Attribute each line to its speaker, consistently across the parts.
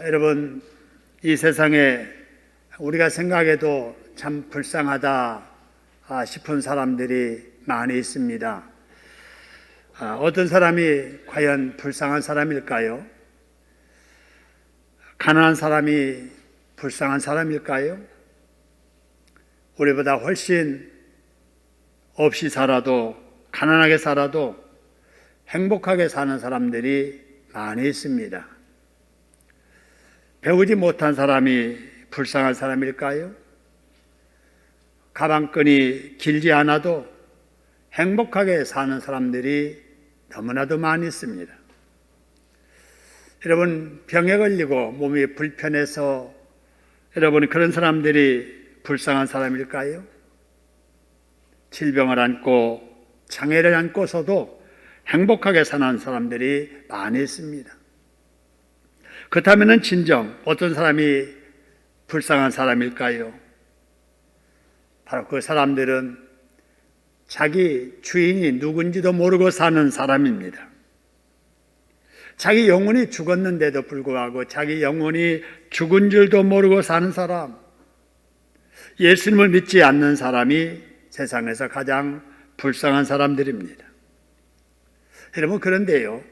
Speaker 1: 여러분, 이 세상에 우리가 생각해도 참 불쌍하다 싶은 사람들이 많이 있습니다. 어떤 사람이 과연 불쌍한 사람일까요? 가난한 사람이 불쌍한 사람일까요? 우리보다 훨씬 없이 살아도, 가난하게 살아도 행복하게 사는 사람들이 많이 있습니다. 배우지 못한 사람이 불쌍한 사람일까요? 가방끈이 길지 않아도 행복하게 사는 사람들이 너무나도 많이 있습니다. 여러분, 병에 걸리고 몸이 불편해서 여러분 그런 사람들이 불쌍한 사람일까요? 질병을 안고 장애를 안고서도 행복하게 사는 사람들이 많이 있습니다. 그렇다면 진정 어떤 사람이 불쌍한 사람일까요? 바로 그 사람들은 자기 주인이 누군지도 모르고 사는 사람입니다. 자기 영혼이 죽었는데도 불구하고 자기 영혼이 죽은 줄도 모르고 사는 사람, 예수님을 믿지 않는 사람이 세상에서 가장 불쌍한 사람들입니다. 여러분, 그런데요,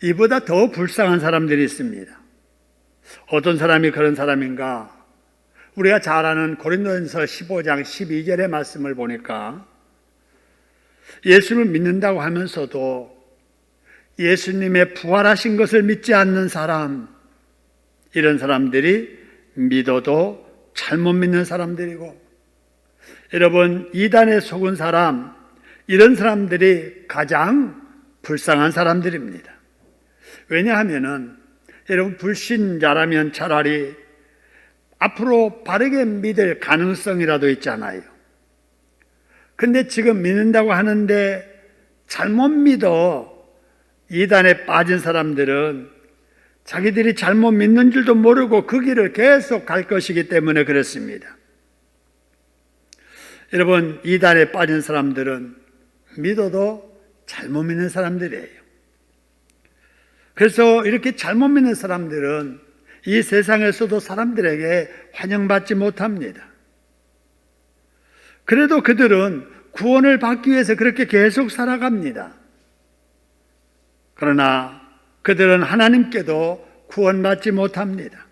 Speaker 1: 이보다 더 불쌍한 사람들이 있습니다. 어떤 사람이 그런 사람인가? 우리가 잘 아는 고린도전서 15장 12절의 말씀을 보니까 예수님을 믿는다고 하면서도 예수님의 부활하신 것을 믿지 않는 사람, 이런 사람들이 믿어도 잘못 믿는 사람들이고, 여러분, 이단에 속은 사람, 이런 사람들이 가장 불쌍한 사람들입니다. 왜냐하면은 여러분, 불신자라면 차라리 앞으로 바르게 믿을 가능성이라도 있잖아요. 근데 지금 믿는다고 하는데 잘못 믿어 이단에 빠진 사람들은 자기들이 잘못 믿는 줄도 모르고 그 길을 계속 갈 것이기 때문에 그렇습니다. 여러분, 이단에 빠진 사람들은 믿어도 잘못 믿는 사람들이에요. 그래서 이렇게 잘못 믿는 사람들은 이 세상에서도 사람들에게 환영받지 못합니다. 그래도 그들은 구원을 받기 위해서 그렇게 계속 살아갑니다. 그러나 그들은 하나님께도 구원받지 못합니다.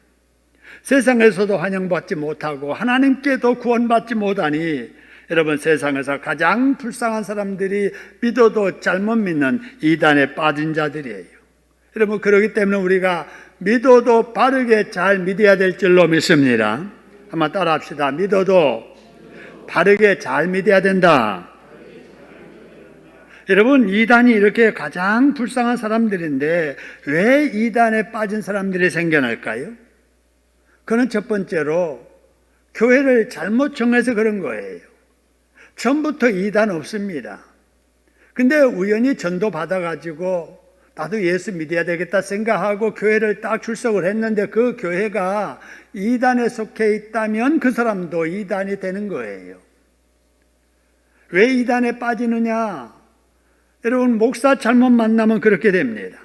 Speaker 1: 세상에서도 환영받지 못하고 하나님께도 구원받지 못하니 여러분, 세상에서 가장 불쌍한 사람들이 믿어도 잘못 믿는 이단에 빠진 자들이에요. 여러분, 그렇기 때문에 우리가 믿어도 바르게 잘 믿어야 될 줄로 믿습니다. 한번 따라 합시다. 믿어도 바르게 잘 믿어야 된다. 여러분, 이단이 이렇게 가장 불쌍한 사람들인데 왜 이단에 빠진 사람들이 생겨날까요? 그는 첫 번째로 교회를 잘못 정해서 그런 거예요. 처음부터 이단 없습니다. 근데 우연히 전도 받아가지고 나도 예수 믿어야 되겠다 생각하고 교회를 딱 출석을 했는데 그 교회가 이단에 속해 있다면 그 사람도 이단이 되는 거예요. 왜 이단에 빠지느냐? 여러분, 목사 잘못 만나면 그렇게 됩니다.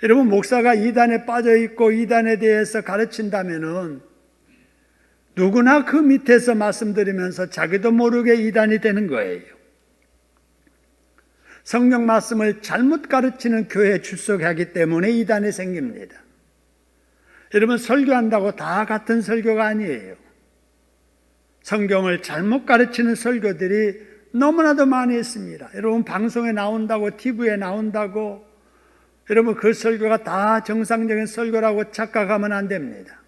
Speaker 1: 여러분, 목사가 이단에 빠져 있고 이단에 대해서 가르친다면은 누구나 그 밑에서 말씀드리면서 자기도 모르게 이단이 되는 거예요. 성경 말씀을 잘못 가르치는 교회에 출석하기 때문에 이단이 생깁니다. 여러분, 설교한다고 다 같은 설교가 아니에요. 성경을 잘못 가르치는 설교들이 너무나도 많이 있습니다. 여러분, 방송에 나온다고, TV에 나온다고, 여러분, 그 설교가 다 정상적인 설교라고 착각하면 안 됩니다.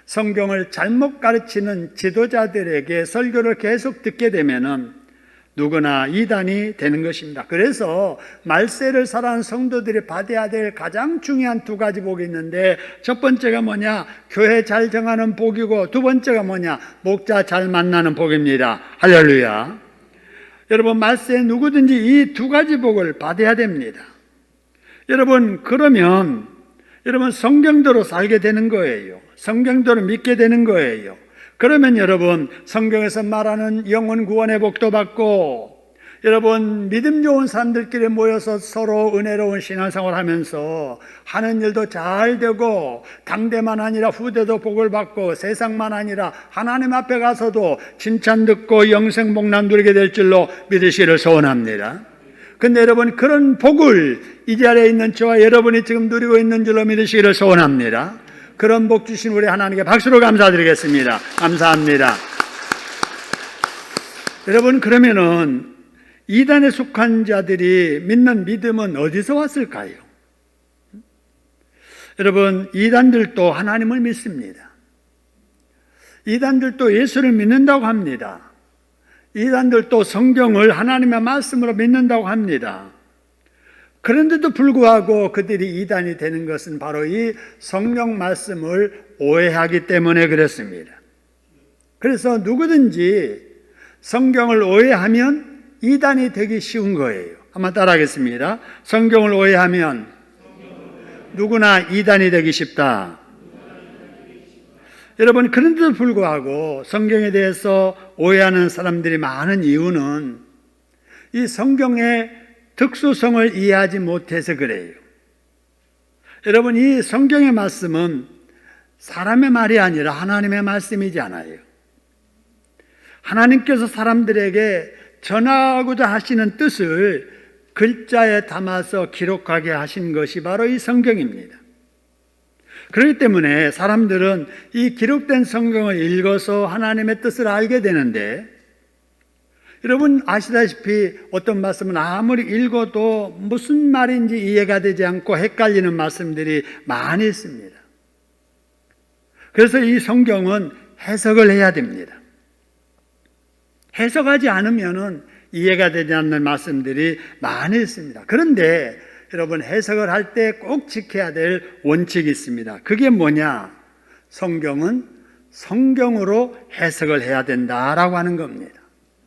Speaker 1: 성경을 잘못 가르치는 지도자들에게 설교를 계속 듣게 되면은 누구나 이단이 되는 것입니다. 그래서 말세를 살아가는 성도들이 받아야 될 가장 중요한 두 가지 복이 있는데, 첫 번째가 뭐냐? 교회 잘 정하는 복이고, 두 번째가 뭐냐? 목자 잘 만나는 복입니다. 할렐루야. 여러분, 말세에 누구든지 이 두 가지 복을 받아야 됩니다. 여러분, 그러면 여러분 성경대로 살게 되는 거예요. 성경대로 믿게 되는 거예요. 그러면 여러분, 성경에서 말하는 영혼 구원의 복도 받고, 여러분, 믿음 좋은 사람들끼리 모여서 서로 은혜로운 신앙생활 하면서 하는 일도 잘 되고 당대만 아니라 후대도 복을 받고 세상만 아니라 하나님 앞에 가서도 칭찬 듣고 영생 복난 누리게 될 줄로 믿으시기를 소원합니다. 근데 여러분, 그런 복을 이 자리에 있는 저와 여러분이 지금 누리고 있는 줄로 믿으시기를 소원합니다. 그런 복 주신 우리 하나님께 박수로 감사드리겠습니다. 감사합니다. 여러분, 그러면은 이단에 속한 자들이 믿는 믿음은 어디서 왔을까요? 여러분, 이단들도 하나님을 믿습니다. 이단들도 예수를 믿는다고 합니다. 이단들도 성경을 하나님의 말씀으로 믿는다고 합니다. 그런데도 불구하고 그들이 이단이 되는 것은 바로 이 성경 말씀을 오해하기 때문에 그렇습니다. 그래서 누구든지 성경을 오해하면 이단이 되기 쉬운 거예요. 한번 따라하겠습니다. 성경을 오해하면 누구나 이단이 되기 쉽다. 여러분, 그런데도 불구하고 성경에 대해서 오해하는 사람들이 많은 이유는 이 성경의 특수성을 이해하지 못해서 그래요. 여러분, 이 성경의 말씀은 사람의 말이 아니라 하나님의 말씀이잖아요. 하나님께서 사람들에게 전하고자 하시는 뜻을 글자에 담아서 기록하게 하신 것이 바로 이 성경입니다. 그렇기 때문에 사람들은 이 기록된 성경을 읽어서 하나님의 뜻을 알게 되는데, 여러분 아시다시피 어떤 말씀은 아무리 읽어도 무슨 말인지 이해가 되지 않고 헷갈리는 말씀들이 많이 있습니다. 그래서 이 성경은 해석을 해야 됩니다. 해석하지 않으면 이해가 되지 않는 말씀들이 많이 있습니다. 그런데 여러분, 해석을 할 때 꼭 지켜야 될 원칙이 있습니다. 그게 뭐냐? 성경은 성경으로 해석을 해야 된다라고 하는 겁니다.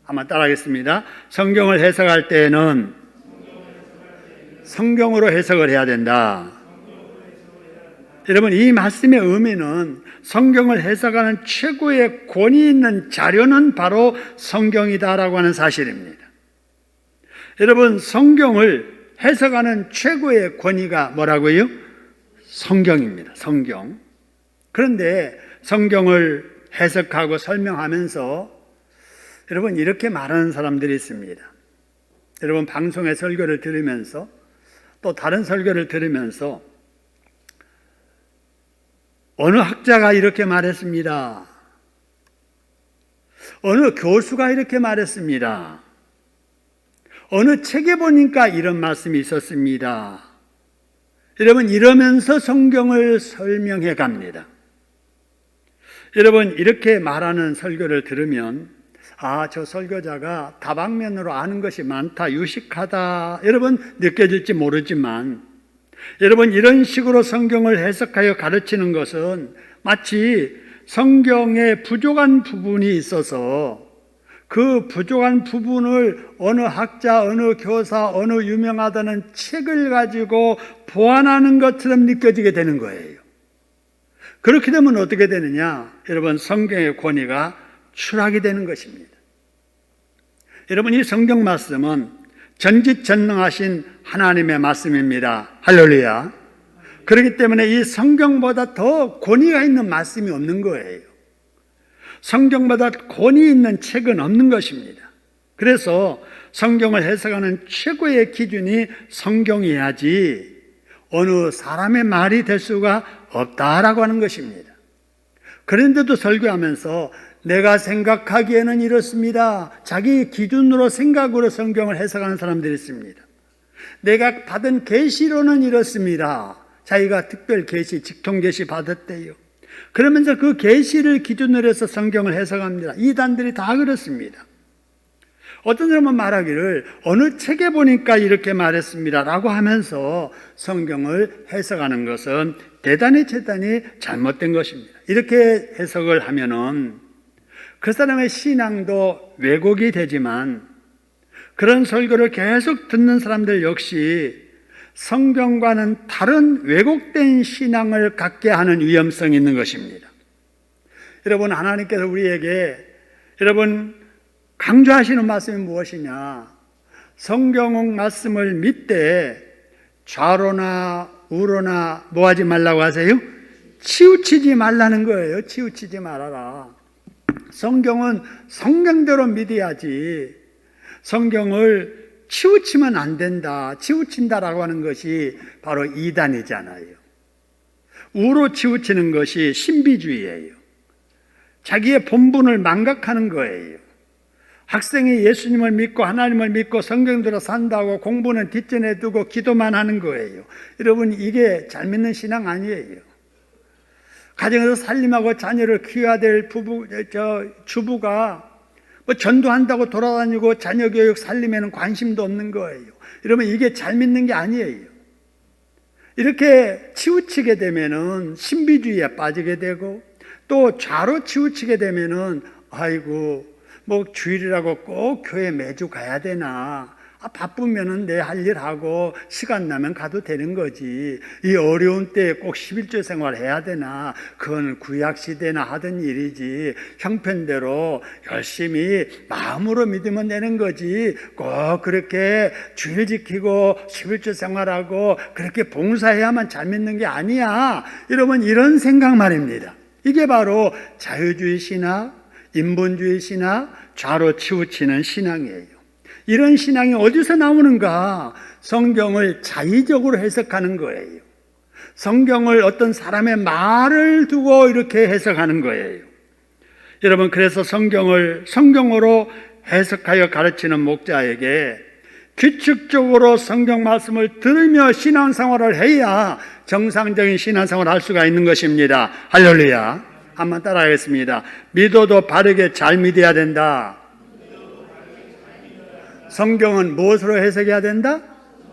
Speaker 1: 한번 따라하겠습니다. 성경을 해석할 때에는 성경으로 해석을 해야 된다. 여러분, 이 말씀의 의미는 성경을 해석하는 최고의 권위 있는 자료는 바로 성경이다라고 하는 사실입니다. 여러분, 성경을 해석하는 최고의 권위가 뭐라고요? 성경입니다. 성경. 그런데 성경을 해석하고 설명하면서 여러분, 이렇게 말하는 사람들이 있습니다. 여러분, 방송의 설교를 들으면서 또 다른 설교를 들으면서 어느 학자가 이렇게 말했습니다. 어느 교수가 이렇게 말했습니다. 어느 책에 보니까 이런 말씀이 있었습니다. 여러분, 이러면서 성경을 설명해 갑니다. 여러분, 이렇게 말하는 설교를 들으면 저 설교자가 다방면으로 아는 것이 많다, 유식하다, 여러분 느껴질지 모르지만, 여러분, 이런 식으로 성경을 해석하여 가르치는 것은 마치 성경에 부족한 부분이 있어서 그 부족한 부분을 어느 학자, 어느 교사, 어느 유명하다는 책을 가지고 보완하는 것처럼 느껴지게 되는 거예요. 그렇게 되면 어떻게 되느냐? 여러분, 성경의 권위가 추락이 되는 것입니다. 여러분, 이 성경 말씀은 전지전능하신 하나님의 말씀입니다. 할렐루야. 그렇기 때문에 이 성경보다 더 권위가 있는 말씀이 없는 거예요. 성경보다 권위 있는 책은 없는 것입니다. 그래서 성경을 해석하는 최고의 기준이 성경이어야지 어느 사람의 말이 될 수가 없다라고 하는 것입니다. 그런데도 설교하면서 내가 생각하기에는 이렇습니다. 자기 기준으로 생각으로 성경을 해석하는 사람들이 있습니다. 내가 받은 계시로는 이렇습니다. 자기가 특별 계시, 직통 계시 받았대요. 그러면서 그 계시를 기준으로 해서 성경을 해석합니다. 이단들이 다 그렇습니다. 어떤 사람은 말하기를 어느 책에 보니까 이렇게 말했습니다 라고 하면서 성경을 해석하는 것은 대단히 잘못된 것입니다. 이렇게 해석을 하면은 그 사람의 신앙도 왜곡이 되지만 그런 설교를 계속 듣는 사람들 역시 성경과는 다른 왜곡된 신앙을 갖게 하는 위험성이 있는 것입니다. 여러분, 하나님께서 우리에게 여러분 강조하시는 말씀이 무엇이냐? 성경 말씀을 믿되 좌로나 우로나 뭐 하지 말라고 하세요? 치우치지 말라는 거예요. 치우치지 말아라. 성경은 성경대로 믿어야지. 성경을 치우치면 안 된다. 치우친다라고 하는 것이 바로 이단이잖아요. 우로 치우치는 것이 신비주의예요. 자기의 본분을 망각하는 거예요. 학생이 예수님을 믿고 하나님을 믿고 성경대로 산다고 공부는 뒷전에 두고 기도만 하는 거예요. 여러분, 이게 잘 믿는 신앙 아니에요. 가정에서 살림하고 자녀를 키워야 될 주부가 뭐 전도한다고 돌아다니고 자녀 교육 살림에는 관심도 없는 거예요. 여러분, 이게 잘 믿는 게 아니에요. 이렇게 치우치게 되면은 신비주의에 빠지게 되고, 또 좌로 치우치게 되면은 아이고 뭐 주일이라고 꼭 교회 매주 가야 되나? 바쁘면은 내 할 일 하고 시간 나면 가도 되는 거지. 이 어려운 때에 꼭 11조 생활 해야 되나? 그건 구약 시대나 하던 일이지. 형편대로 열심히 마음으로 믿으면 되는 거지. 꼭 그렇게 주일 지키고 11조 생활하고 그렇게 봉사해야만 잘 믿는 게 아니야. 여러분, 이런 생각 말입니다. 이게 바로 자유주의 신학, 인본주의 신학, 좌로 치우치는 신앙이에요. 이런 신앙이 어디서 나오는가? 성경을 자의적으로 해석하는 거예요. 성경을 어떤 사람의 말을 두고 이렇게 해석하는 거예요. 여러분, 그래서 성경을 성경으로 해석하여 가르치는 목자에게 규칙적으로 성경 말씀을 들으며 신앙생활을 해야 정상적인 신앙생활을 할 수가 있는 것입니다. 할렐루야. 한번 따라하겠습니다. 믿어도 바르게 잘 믿어야 된다. 성경은 무엇으로 해석해야 된다?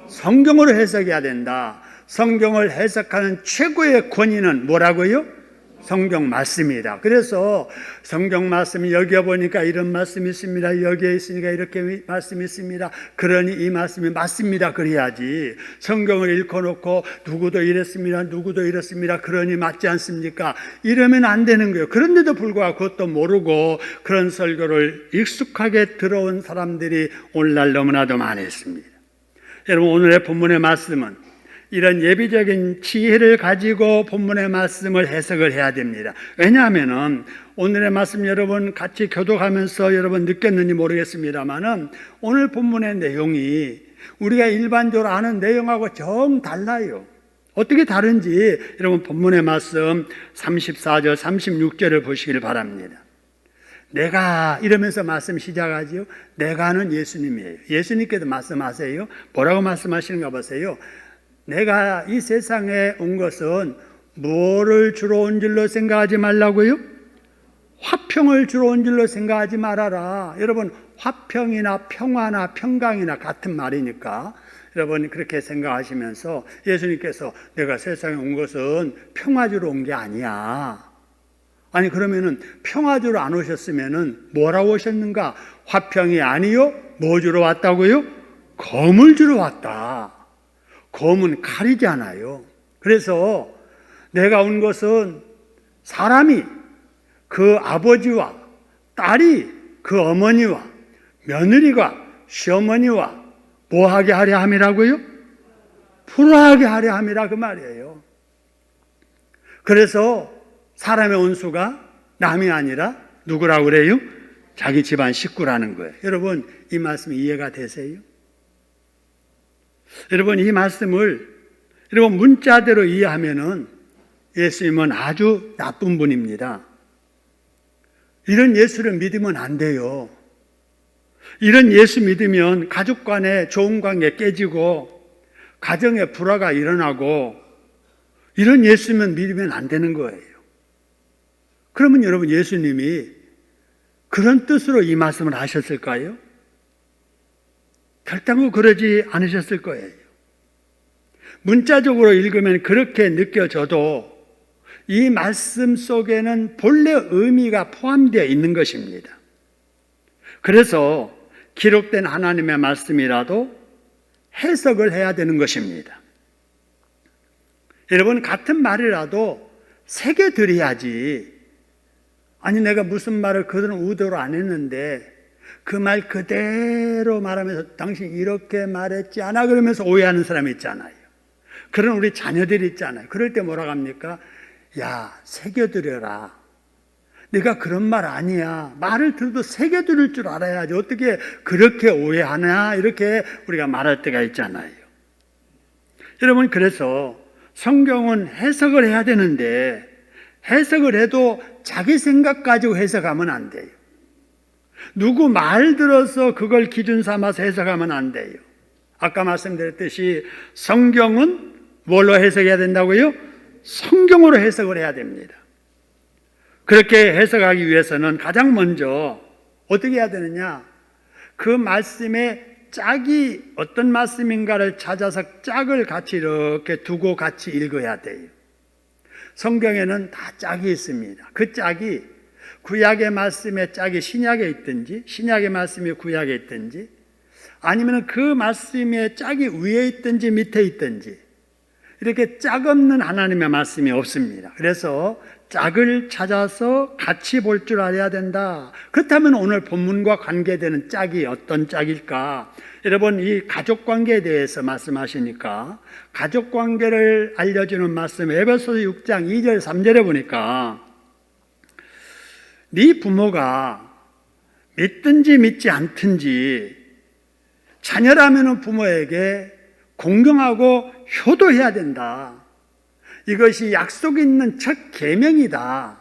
Speaker 1: 성경으로 해석해야 된다. 성경을 해석하는 최고의 권위는 뭐라고요? 성경 말씀이다. 그래서 성경 말씀이 여기에 보니까 이런 말씀이 있습니다. 여기에 있으니까 이렇게 말씀이 있습니다. 그러니 이 말씀이 맞습니다. 그래야지. 성경을 읽어놓고 누구도 이랬습니다. 누구도 이랬습니다. 그러니 맞지 않습니까? 이러면 안 되는 거예요. 그런데도 불구하고 그것도 모르고 그런 설교를 익숙하게 들어온 사람들이 오늘날 너무나도 많이 있습니다. 여러분, 오늘의 본문의 말씀은 이런 예비적인 지혜를 가지고 본문의 말씀을 해석을 해야 됩니다. 왜냐하면 오늘의 말씀 여러분 같이 교독하면서 여러분 느꼈는지 모르겠습니다만은 오늘 본문의 내용이 우리가 일반적으로 아는 내용하고 정 달라요. 어떻게 다른지 여러분 본문의 말씀 34절 36절을 보시길 바랍니다. 내가 이러면서 말씀 시작하지요. 내가는 예수님이에요. 예수님께도 말씀하세요. 뭐라고 말씀하시는가 보세요. 내가 이 세상에 온 것은 뭐를 주로 온 줄로 생각하지 말라고요? 화평을 주로 온 줄로 생각하지 말아라. 여러분, 화평이나 평화나 평강이나 같은 말이니까 여러분 그렇게 생각하시면서 예수님께서 내가 세상에 온 것은 평화 주로 온 게 아니야. 아니 그러면은 평화 주로 안 오셨으면은 뭐라고 오셨는가? 화평이 아니요? 뭐 주로 왔다고요? 검을 주로 왔다. 검은 칼이잖아요. 그래서 내가 온 것은 사람이 그 아버지와 딸이 그 어머니와 며느리가 시어머니와 뭐하게 하려 함이라고요? 불화하게 하려 함이라 그 말이에요. 그래서 사람의 원수가 남이 아니라 누구라고 그래요? 자기 집안 식구라는 거예요. 여러분, 이 말씀 이해가 되세요? 여러분, 이 말씀을 여러분 문자대로 이해하면은 예수님은 아주 나쁜 분입니다. 이런 예수를 믿으면 안 돼요. 이런 예수 믿으면 가족 간에 좋은 관계 깨지고 가정에 불화가 일어나고 이런 예수면 믿으면 안 되는 거예요. 그러면 여러분 예수님이 그런 뜻으로 이 말씀을 하셨을까요? 결단코 그러지 않으셨을 거예요. 문자적으로 읽으면 그렇게 느껴져도 이 말씀 속에는 본래 의미가 포함되어 있는 것입니다. 그래서 기록된 하나님의 말씀이라도 해석을 해야 되는 것입니다. 여러분, 같은 말이라도 새겨드려야지. 아니 내가 무슨 말을 그런 의도로 안 했는데 그 말 그대로 말하면서 당신 이렇게 말했지 않아? 그러면서 오해하는 사람이 있잖아요. 그런 우리 자녀들이 있잖아요. 그럴 때 뭐라고 합니까? 야, 새겨들여라. 네가 그런 말 아니야. 말을 들어도 새겨들을 줄 알아야지. 어떻게 그렇게 오해하나? 이렇게 우리가 말할 때가 있잖아요. 여러분, 그래서 성경은 해석을 해야 되는데 해석을 해도 자기 생각 가지고 해석하면 안 돼요. 누구 말 들어서 그걸 기준 삼아서 해석하면 안 돼요. 아까 말씀드렸듯이 성경은 뭘로 해석해야 된다고요? 성경으로 해석을 해야 됩니다. 그렇게 해석하기 위해서는 가장 먼저 어떻게 해야 되느냐? 그 말씀의 짝이 어떤 말씀인가를 찾아서 짝을 같이 이렇게 두고 같이 읽어야 돼요. 성경에는 다 짝이 있습니다. 그 짝이 구약의 말씀의 짝이 신약에 있든지 신약의 말씀이 구약에 있든지 아니면 그 말씀의 짝이 위에 있든지 밑에 있든지 이렇게 짝 없는 하나님의 말씀이 없습니다. 그래서 짝을 찾아서 같이 볼 줄 알아야 된다. 그렇다면 오늘 본문과 관계되는 짝이 어떤 짝일까? 여러분, 이 가족관계에 대해서 말씀하시니까 가족관계를 알려주는 말씀 에베소서 6장 2절 3절에 보니까 네 부모가 믿든지 믿지 않든지 자녀라면 부모에게 공경하고 효도해야 된다. 이것이 약속 있는 첫 계명이다.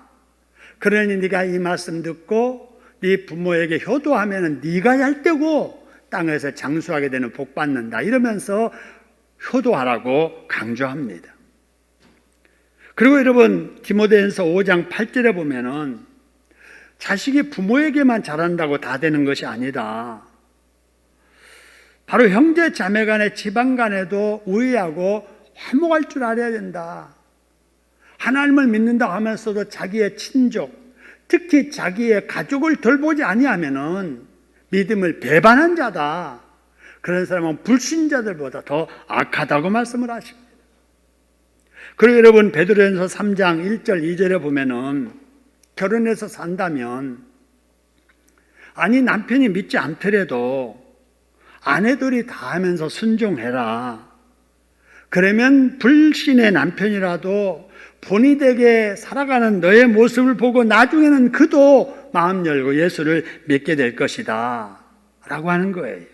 Speaker 1: 그러니 네가 이 말씀 듣고 네 부모에게 효도하면 네가 얄되고 땅에서 장수하게 되는 복 받는다. 이러면서 효도하라고 강조합니다. 그리고 여러분 디모데전서 5장 8절에 보면은 자식이 부모에게만 잘한다고 다 되는 것이 아니다. 바로 형제 자매 간에 지방 간에도 우애하고 화목할 줄 알아야 된다. 하나님을 믿는다고 하면서도 자기의 친족, 특히 자기의 가족을 돌보지 아니하면은 믿음을 배반한 자다. 그런 사람은 불신자들보다 더 악하다고 말씀을 하십니다. 그리고 여러분 베드로전서 3장 1절 2절에 보면은 결혼해서 산다면 아니 남편이 믿지 않더라도 아내들이 다 하면서 순종해라. 그러면 불신의 남편이라도 본이 되게 살아가는 너의 모습을 보고 나중에는 그도 마음 열고 예수를 믿게 될 것이다 라고 하는 거예요.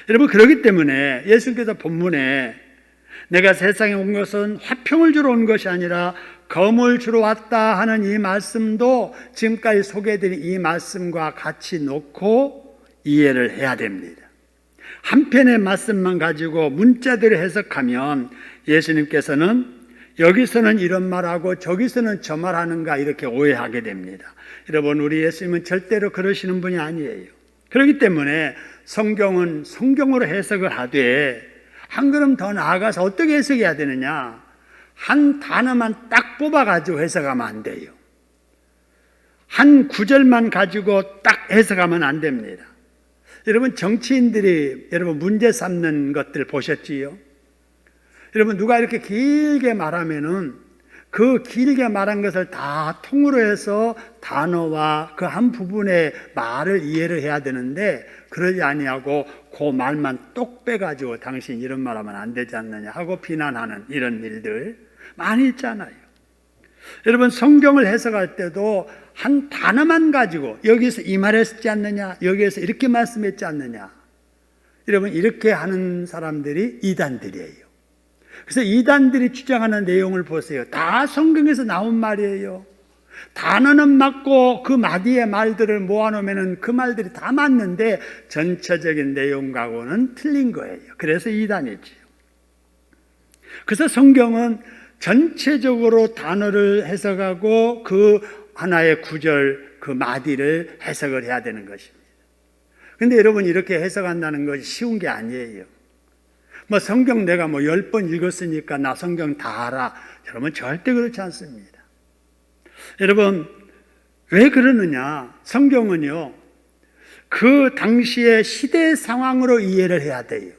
Speaker 1: 여러분 그렇기 때문에 예수께서 본문에 내가 세상에 온 것은 화평을 주러 온 것이 아니라 검을 주러 왔다 하는 이 말씀도 지금까지 소개해드린 이 말씀과 같이 놓고 이해를 해야 됩니다. 한편의 말씀만 가지고 문자대로 해석하면 예수님께서는 여기서는 이런 말하고 저기서는 저 말하는가 이렇게 오해하게 됩니다. 여러분 우리 예수님은 절대로 그러시는 분이 아니에요. 그렇기 때문에 성경은 성경으로 해석을 하되 한 걸음 더 나아가서 어떻게 해석해야 되느냐? 한 단어만 딱 뽑아가지고 해석하면 안 돼요. 한 구절만 가지고 딱 해석하면 안 됩니다. 여러분 정치인들이 여러분 문제 삼는 것들 보셨지요? 여러분 누가 이렇게 길게 말하면은 그 길게 말한 것을 다 통으로 해서 단어와 그 한 부분의 말을 이해를 해야 되는데 그러지 아니하고 그 말만 똑 빼가지고 당신 이런 말하면 안 되지 않느냐 하고 비난하는 이런 일들 많이 있잖아요. 여러분 성경을 해석할 때도 한 단어만 가지고 여기서 이 말했지 않느냐 여기에서 이렇게 말씀했지 않느냐 여러분 이렇게 하는 사람들이 이단들이에요. 그래서 이단들이 주장하는 내용을 보세요. 다 성경에서 나온 말이에요. 단어는 맞고 그 마디의 말들을 모아놓으면 그 말들이 다 맞는데 전체적인 내용하고는 틀린 거예요. 그래서 이단이지요. 그래서 성경은 전체적으로 단어를 해석하고 그 하나의 구절, 그 마디를 해석을 해야 되는 것입니다. 그런데 여러분 이렇게 해석한다는 것이 쉬운 게 아니에요. 뭐 성경 내가 뭐 10번 읽었으니까 나 성경 다 알아. 여러분 절대 그렇지 않습니다. 여러분 왜 그러느냐? 성경은요 그 당시의 시대 상황으로 이해를 해야 돼요.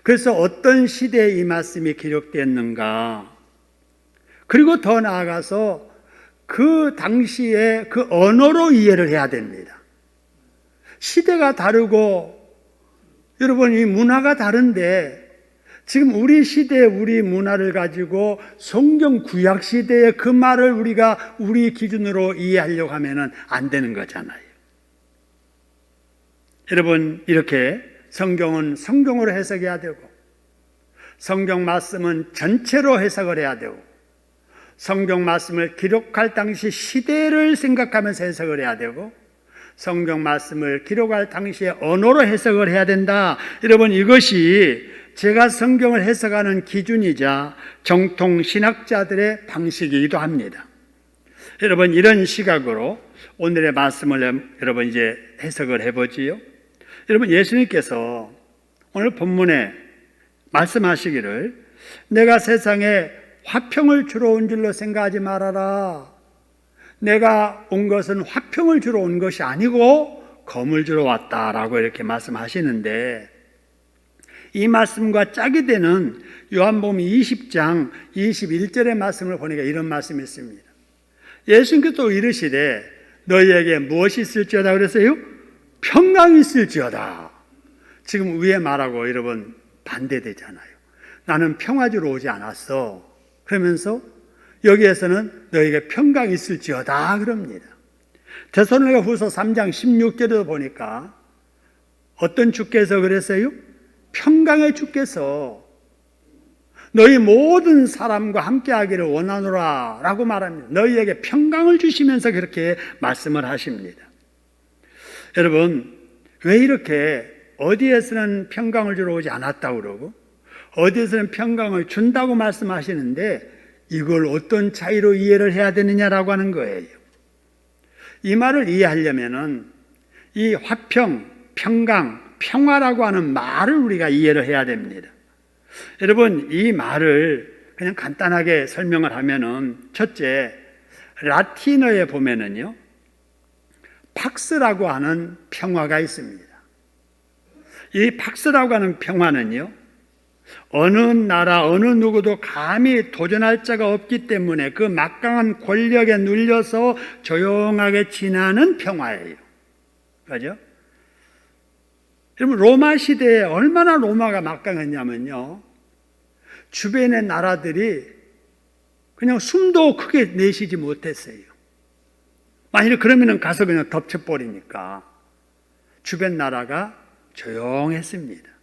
Speaker 1: 그래서 어떤 시대에 이 말씀이 기록됐는가 그리고 더 나아가서 그 당시에 그 언어로 이해를 해야 됩니다. 시대가 다르고 여러분 이 문화가 다른데 지금 우리 시대의 우리 문화를 가지고 성경 구약 시대의 그 말을 우리가 우리 기준으로 이해하려고 하면은 안 되는 거잖아요. 여러분 이렇게 성경은 성경으로 해석해야 되고 성경 말씀은 전체로 해석을 해야 되고 성경 말씀을 기록할 당시 시대를 생각하면서 해석을 해야 되고 성경 말씀을 기록할 당시의 언어로 해석을 해야 된다. 여러분 이것이 제가 성경을 해석하는 기준이자 정통 신학자들의 방식이기도 합니다. 여러분 이런 시각으로 오늘의 말씀을 여러분 이제 해석을 해보지요. 여러분 예수님께서 오늘 본문에 말씀하시기를 내가 세상에 화평을 주러 온 줄로 생각하지 말아라. 내가 온 것은 화평을 주러 온 것이 아니고 검을 주러 왔다라고 이렇게 말씀하시는데 이 말씀과 짝이 되는 요한복음 20장 21절의 말씀을 보니까 이런 말씀이 있습니다. 예수님께서 이르시되 너희에게 무엇이 있을지어다 그랬어요? 평강이 있을지어다. 지금 위에 말하고 여러분 반대되잖아요. 나는 평화 주러 오지 않았어. 그러면서 여기에서는 너희에게 평강이 있을지어다 그럽니다. 데살로니가 후서 3장 16절에도 보니까 어떤 주께서 그랬어요? 평강의 주께서 너희 모든 사람과 함께 하기를 원하노라 라고 말합니다. 너희에게 평강을 주시면서 그렇게 말씀을 하십니다. 여러분 왜 이렇게 어디에서는 평강을 주러 오지 않았다고 그러고 어디에서는 평강을 준다고 말씀하시는데 이걸 어떤 차이로 이해를 해야 되느냐라고 하는 거예요. 이 말을 이해하려면은 이 화평, 평강, 평화라고 하는 말을 우리가 이해를 해야 됩니다. 여러분 이 말을 그냥 간단하게 설명을 하면은 첫째 라틴어에 보면은요 팍스라고 하는 평화가 있습니다. 이 팍스라고 하는 평화는요 어느 나라 어느 누구도 감히 도전할 자가 없기 때문에 그 막강한 권력에 눌려서 조용하게 지나는 평화예요. 그죠? 여러분 로마 시대에 얼마나 로마가 막강했냐면요 주변의 나라들이 그냥 숨도 크게 내쉬지 못했어요. 만일 그러면은 가서 그냥 덮쳐버리니까 주변 나라가 조용했습니다.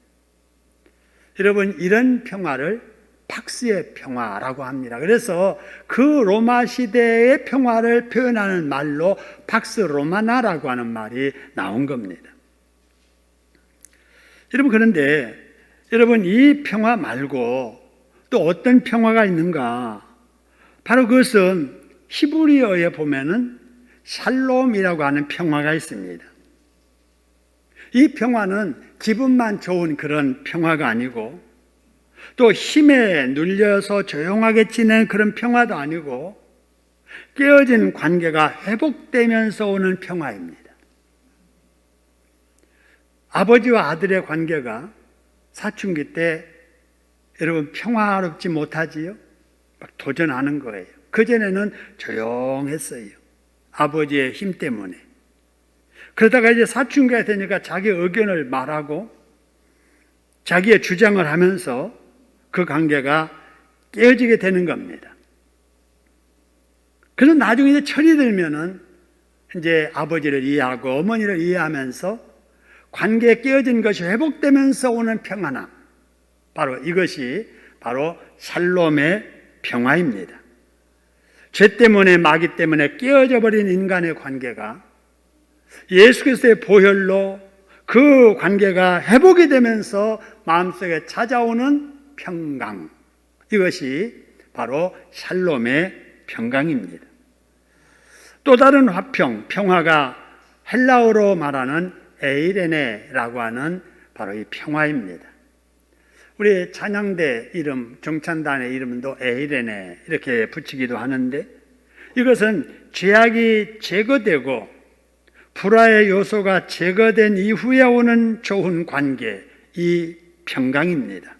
Speaker 1: 여러분 이런 평화를 팍스의 평화라고 합니다. 그래서 그 로마 시대의 평화를 표현하는 말로 팍스 로마나라고 하는 말이 나온 겁니다. 여러분 그런데 여러분 이 평화 말고 또 어떤 평화가 있는가? 바로 그것은 히브리어에 보면은 샬롬이라고 하는 평화가 있습니다. 이 평화는 기분만 좋은 그런 평화가 아니고 또 힘에 눌려서 조용하게 지내는 그런 평화도 아니고 깨어진 관계가 회복되면서 오는 평화입니다. 아버지와 아들의 관계가 사춘기 때 여러분 평화롭지 못하지요? 막 도전하는 거예요. 그전에는 조용했어요. 아버지의 힘 때문에. 그러다가 이제 사춘기가 되니까 자기 의견을 말하고 자기의 주장을 하면서 그 관계가 깨어지게 되는 겁니다. 그래서 나중에 이제 철이 들면은 이제 아버지를 이해하고 어머니를 이해하면서 관계에 깨어진 것이 회복되면서 오는 평안함. 바로 이것이 바로 샬롬의 평화입니다. 죄 때문에 마귀 때문에 깨어져 버린 인간의 관계가 예수 그리스도의 보혈로 그 관계가 회복이 되면서 마음속에 찾아오는 평강. 이것이 바로 샬롬의 평강입니다. 또 다른 화평, 평화가 헬라어로 말하는 에이레네라고 하는 바로 이 평화입니다. 우리 찬양대 이름, 정찬단의 이름도 에이레네 이렇게 붙이기도 하는데 이것은 죄악이 제거되고 불화의 요소가 제거된 이후에 오는 좋은 관계, 이 평강입니다.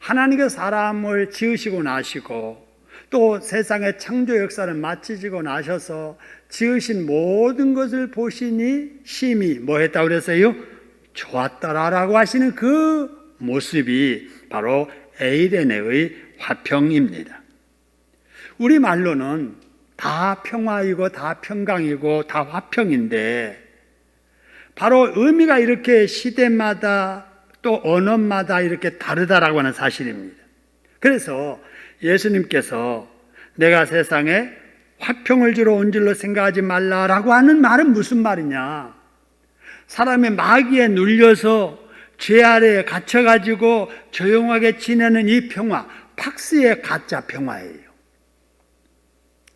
Speaker 1: 하나님께서 사람을 지으시고 나시고 또 세상의 창조 역사를 마치시고 나셔서 지으신 모든 것을 보시니 심히 뭐 했다고 그랬어요? 좋았더라라고 하시는 그 모습이 바로 에이레네의 화평입니다. 우리말로는 다 평화이고 다 평강이고 다 화평인데 바로 의미가 이렇게 시대마다 또 언어마다 이렇게 다르다라고 하는 사실입니다. 그래서 예수님께서 내가 세상에 화평을 주러 온 줄로 생각하지 말라라고 하는 말은 무슨 말이냐? 사람의 마귀에 눌려서 죄 아래에 갇혀가지고 조용하게 지내는 이 평화, 팍스의 가짜 평화예요.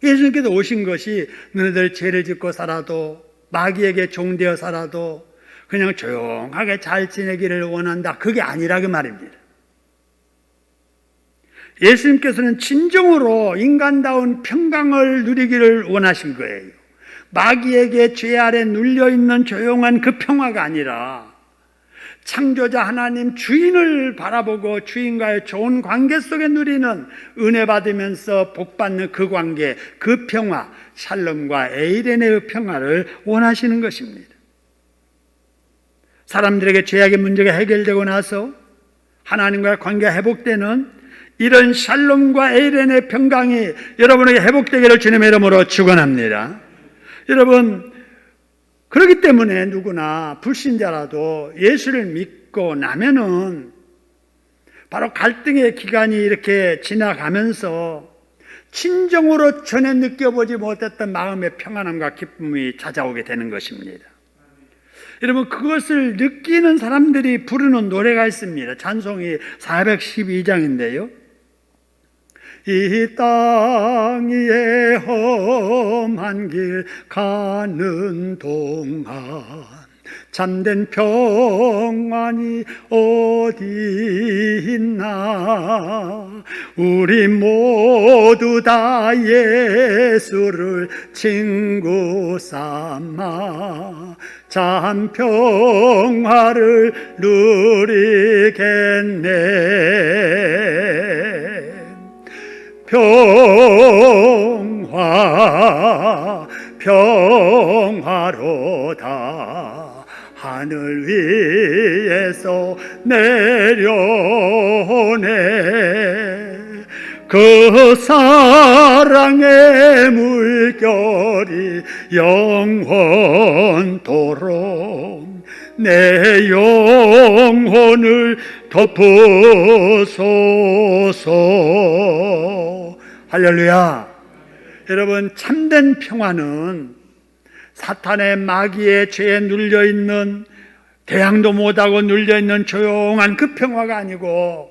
Speaker 1: 예수님께서 오신 것이 너희들 죄를 짓고 살아도 마귀에게 종되어 살아도 그냥 조용하게 잘 지내기를 원한다. 그게 아니라 그 말입니다. 예수님께서는 진정으로 인간다운 평강을 누리기를 원하신 거예요. 마귀에게 죄 아래 눌려있는 조용한 그 평화가 아니라 창조자 하나님 주인을 바라보고 주인과의 좋은 관계 속에 누리는 은혜 받으면서 복 받는 그 관계, 그 평화, 샬롬과 에이레네의 평화를 원하시는 것입니다. 사람들에게 죄악의 문제가 해결되고 나서 하나님과의 관계가 회복되는 이런 샬롬과 에이레네의 평강이 여러분에게 회복되기를 주님의 이름으로 축원합니다. 여러분, 그렇기 때문에 누구나 불신자라도 예수를 믿고 나면은 바로 갈등의 기간이 이렇게 지나가면서 진정으로 전에 느껴보지 못했던 마음의 평안함과 기쁨이 찾아오게 되는 것입니다. 여러분, 그것을 느끼는 사람들이 부르는 노래가 있습니다. 찬송이 412장인데요. 이 땅 위에 험한 길 가는 동안 참된 평안이 어디 있나. 우리 모두 다 예수를 친구 삼아 참 평화를 누리겠네. 평화로다 하늘 위에서 내려오네. 그 사랑의 물결이 영원토록 내 영혼을 덮으소서. 할렐루야. 여러분, 참된 평화는 사탄의 마귀의 죄에 눌려있는, 대항도 못하고 눌려있는 조용한 그 평화가 아니고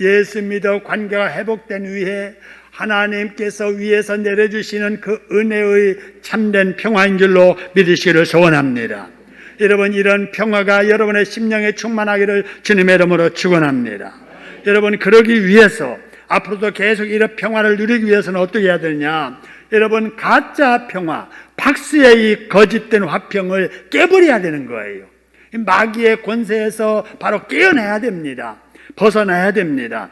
Speaker 1: 예수 믿어 관계가 회복된 후에 하나님께서 위에서 내려주시는 그 은혜의 참된 평화인 줄로 믿으시기를 소원합니다. 여러분, 이런 평화가 여러분의 심령에 충만하기를 주님의 이름으로 축원합니다. 여러분, 그러기 위해서 앞으로도 계속 이런 평화를 누리기 위해서는 어떻게 해야 되느냐? 여러분, 가짜 평화, 박스의 이 거짓된 화평을 깨버려야 되는 거예요. 마귀의 권세에서 바로 깨어나야 됩니다. 벗어나야 됩니다.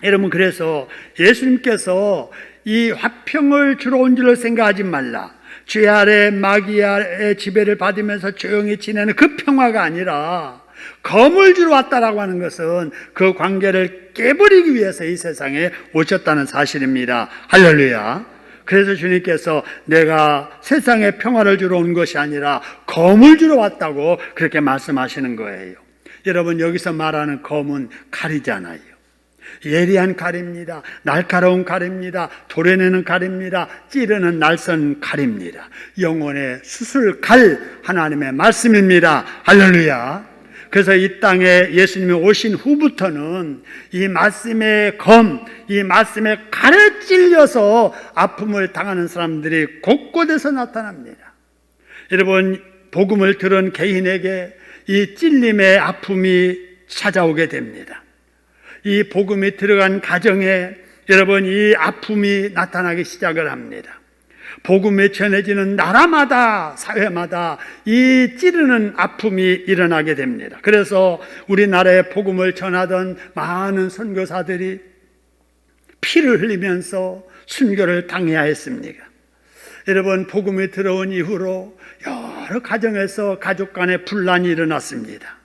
Speaker 1: 여러분, 그래서 예수님께서 이 화평을 주러 온 줄을 생각하지 말라. 죄 아래 마귀의 지배를 받으면서 조용히 지내는 그 평화가 아니라 검을 주러 왔다라고 하는 것은 그 관계를 깨버리기 위해서 이 세상에 오셨다는 사실입니다. 할렐루야. 그래서 주님께서 내가 세상에 평화를 주러 온 것이 아니라 검을 주러 왔다고 그렇게 말씀하시는 거예요. 여러분, 여기서 말하는 검은 칼이잖아요. 예리한 칼입니다. 날카로운 칼입니다. 도려내는 칼입니다. 찌르는 날선 칼입니다. 영혼의 수술칼, 하나님의 말씀입니다. 할렐루야. 그래서 이 땅에 예수님이 오신 후부터는 이 말씀의 검, 이 말씀의 칼에 찔려서 아픔을 당하는 사람들이 곳곳에서 나타납니다. 여러분, 복음을 들은 개인에게 이 찔림의 아픔이 찾아오게 됩니다. 이 복음이 들어간 가정에 여러분, 이 아픔이 나타나기 시작을 합니다. 복음이 전해지는 나라마다, 사회마다 이 찌르는 아픔이 일어나게 됩니다. 그래서 우리나라에 복음을 전하던 많은 선교사들이 피를 흘리면서 순교를 당해야 했습니까? 여러분, 복음이 들어온 이후로 여러 가정에서 가족 간의 분란이 일어났습니다.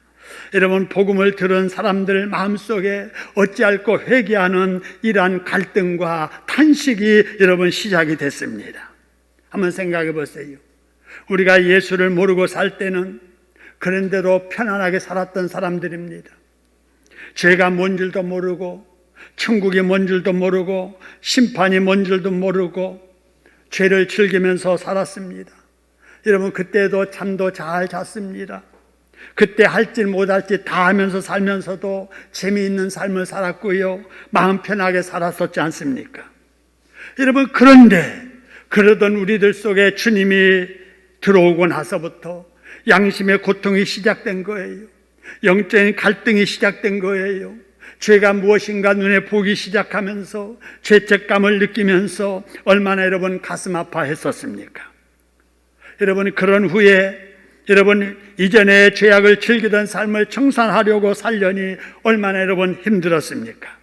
Speaker 1: 여러분, 복음을 들은 사람들 마음속에 어찌할꼬 회개하는 이러한 갈등과 탄식이 여러분 시작이 됐습니다. 한번 생각해 보세요. 우리가 예수를 모르고 살 때는 그런대로 편안하게 살았던 사람들입니다. 죄가 뭔 줄도 모르고 천국이 뭔 줄도 모르고 심판이 뭔 줄도 모르고 죄를 즐기면서 살았습니다. 여러분, 그때도 잠도 잘 잤습니다. 그때 할지 못할지 다 하면서 살면서도 재미있는 삶을 살았고요, 마음 편하게 살았었지 않습니까? 여러분, 그런데 그러던 우리들 속에 주님이 들어오고 나서부터 양심의 고통이 시작된 거예요. 영적인 갈등이 시작된 거예요. 죄가 무엇인가 눈에 보기 시작하면서 죄책감을 느끼면서 얼마나 여러분 가슴 아파했었습니까? 여러분, 그런 후에 여러분 이전에 죄악을 즐기던 삶을 청산하려고 살려니 얼마나 여러분 힘들었습니까?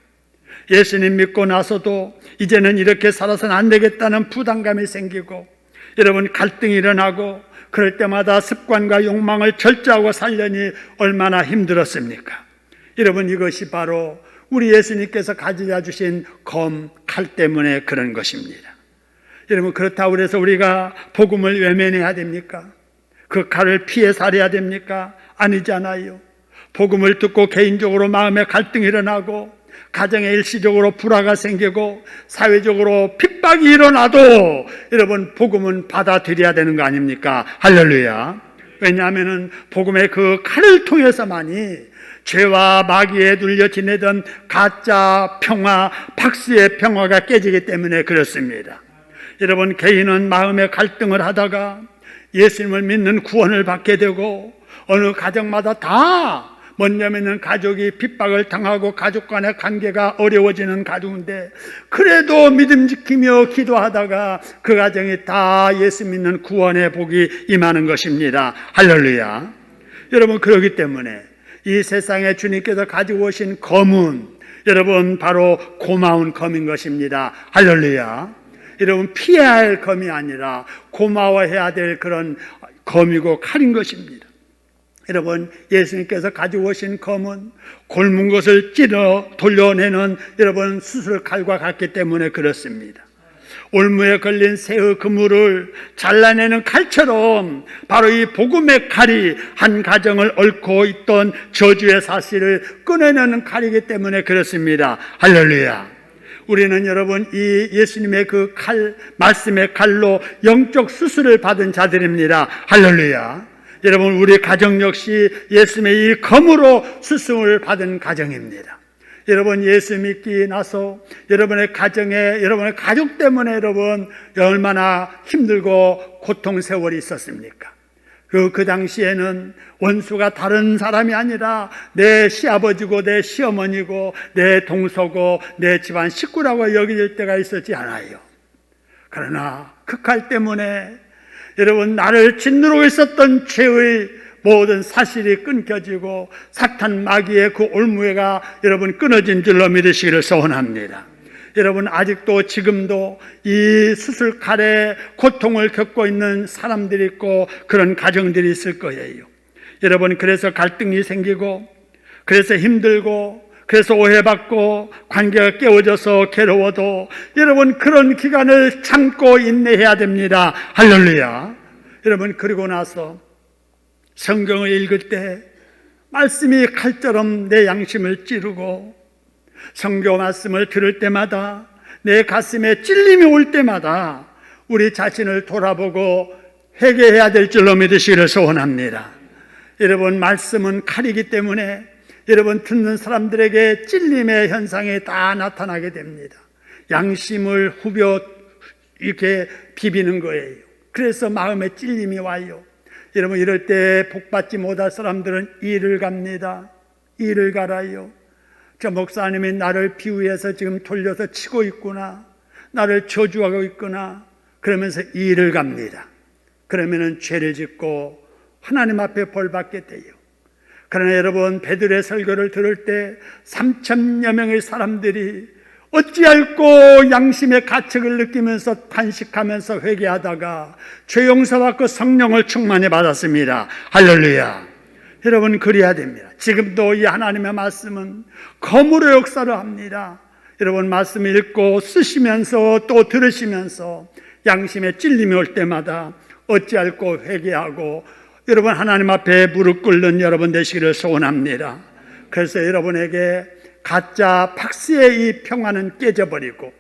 Speaker 1: 예수님 믿고 나서도 이제는 이렇게 살아서는 안 되겠다는 부담감이 생기고 여러분 갈등이 일어나고 그럴 때마다 습관과 욕망을 절제하고 살려니 얼마나 힘들었습니까? 여러분, 이것이 바로 우리 예수님께서 가져다 주신 검, 칼 때문에 그런 것입니다. 여러분, 그렇다고 해서 우리가 복음을 외면해야 됩니까? 그 칼을 피해 살아야 됩니까? 아니잖아요. 복음을 듣고 개인적으로 마음에 갈등이 일어나고 가정에 일시적으로 불화가 생기고 사회적으로 핍박이 일어나도 여러분 복음은 받아들여야 되는 거 아닙니까? 할렐루야. 왜냐하면 복음의 그 칼을 통해서만이 죄와 마귀에 눌려 지내던 가짜 평화, 박스의 평화가 깨지기 때문에 그렇습니다. 여러분, 개인은 마음의 갈등을 하다가 예수님을 믿는 구원을 받게 되고 어느 가정마다 다 뭐냐면은 가족이 핍박을 당하고 가족 간의 관계가 어려워지는 가족인데 그래도 믿음 지키며 기도하다가 그 가정이 다 예수 믿는 구원의 복이 임하는 것입니다. 할렐루야. 여러분, 그렇기 때문에 이 세상에 주님께서 가지고 오신 검은 여러분 바로 고마운 검인 것입니다. 할렐루야. 여러분, 피해야 할 검이 아니라 고마워해야 될 그런 검이고 칼인 것입니다. 여러분, 예수님께서 가지고 오신 검은 곪은 것을 찔러 돌려내는 여러분 수술 칼과 같기 때문에 그렇습니다. 올무에 걸린 새의 그물을 잘라내는 칼처럼 바로 이 복음의 칼이 한 가정을 얽고 있던 저주의 사실을 꺼내내는 칼이기 때문에 그렇습니다. 할렐루야. 우리는 여러분 이 예수님의 그 칼, 말씀의 칼로 영적 수술을 받은 자들입니다. 할렐루야. 여러분, 우리 가정 역시 예수님의 이 검으로 수술을 받은 가정입니다. 여러분, 예수 믿기 나서 여러분의 가정에 여러분의 가족 때문에 여러분 얼마나 힘들고 고통 세월이 있었습니까? 그 당시에는 원수가 다른 사람이 아니라 내 시아버지고 내 시어머니고 내 동서고 내 집안 식구라고 여길 때가 있었지 않아요. 그러나 그 칼 때문에 여러분 나를 짓누르고 있었던 죄의 모든 사실이 끊겨지고 사탄 마귀의 그 올무회가 여러분 끊어진 줄로 믿으시기를 소원합니다. 여러분, 아직도 지금도 이 수술칼에 고통을 겪고 있는 사람들이 있고 그런 가정들이 있을 거예요. 여러분, 그래서 갈등이 생기고 그래서 힘들고 그래서 오해받고 관계가 깨어져서 괴로워도 여러분 그런 기간을 참고 인내해야 됩니다. 할렐루야. 여러분, 그리고 나서 성경을 읽을 때 말씀이 칼처럼 내 양심을 찌르고 성경 말씀을 들을 때마다 내 가슴에 찔림이 올 때마다 우리 자신을 돌아보고 회개해야 될 줄로 믿으시기를 소원합니다. 여러분, 말씀은 칼이기 때문에 여러분 듣는 사람들에게 찔림의 현상이 다 나타나게 됩니다. 양심을 후벼 이렇게 비비는 거예요. 그래서 마음에 찔림이 와요. 여러분, 이럴 때 복받지 못할 사람들은 이를 갑니다. 이를 갈아요. 저 목사님이 나를 비유해서 지금 돌려서 치고 있구나, 나를 저주하고 있구나, 그러면서 이를 갑니다. 그러면은 죄를 짓고 하나님 앞에 벌 받게 돼요. 그러나 여러분, 베드로의 설교를 들을 때 3,000여 명의 사람들이 어찌할꼬 양심의 가책을 느끼면서 탄식하면서 회개하다가 죄 용서받고 성령을 충만히 받았습니다. 할렐루야. 여러분, 그래야 됩니다. 지금도 이 하나님의 말씀은 검으로 역사를 합니다. 여러분, 말씀 읽고 쓰시면서 또 들으시면서 양심의 찔림이 올 때마다 어찌할꼬 회개하고 여러분 하나님 앞에 무릎 꿇는 여러분 되시기를 소원합니다. 그래서 여러분에게 가짜 박스의 이 평화는 깨져버리고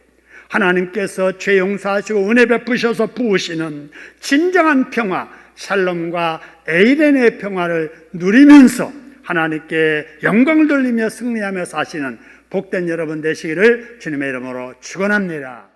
Speaker 1: 하나님께서 죄 용서하시고 은혜 베푸셔서 부으시는 진정한 평화, 샬롬과 에이덴의 평화를 누리면서 하나님께 영광을 돌리며 승리하며 사시는 복된 여러분 되시기를 주님의 이름으로 축원합니다.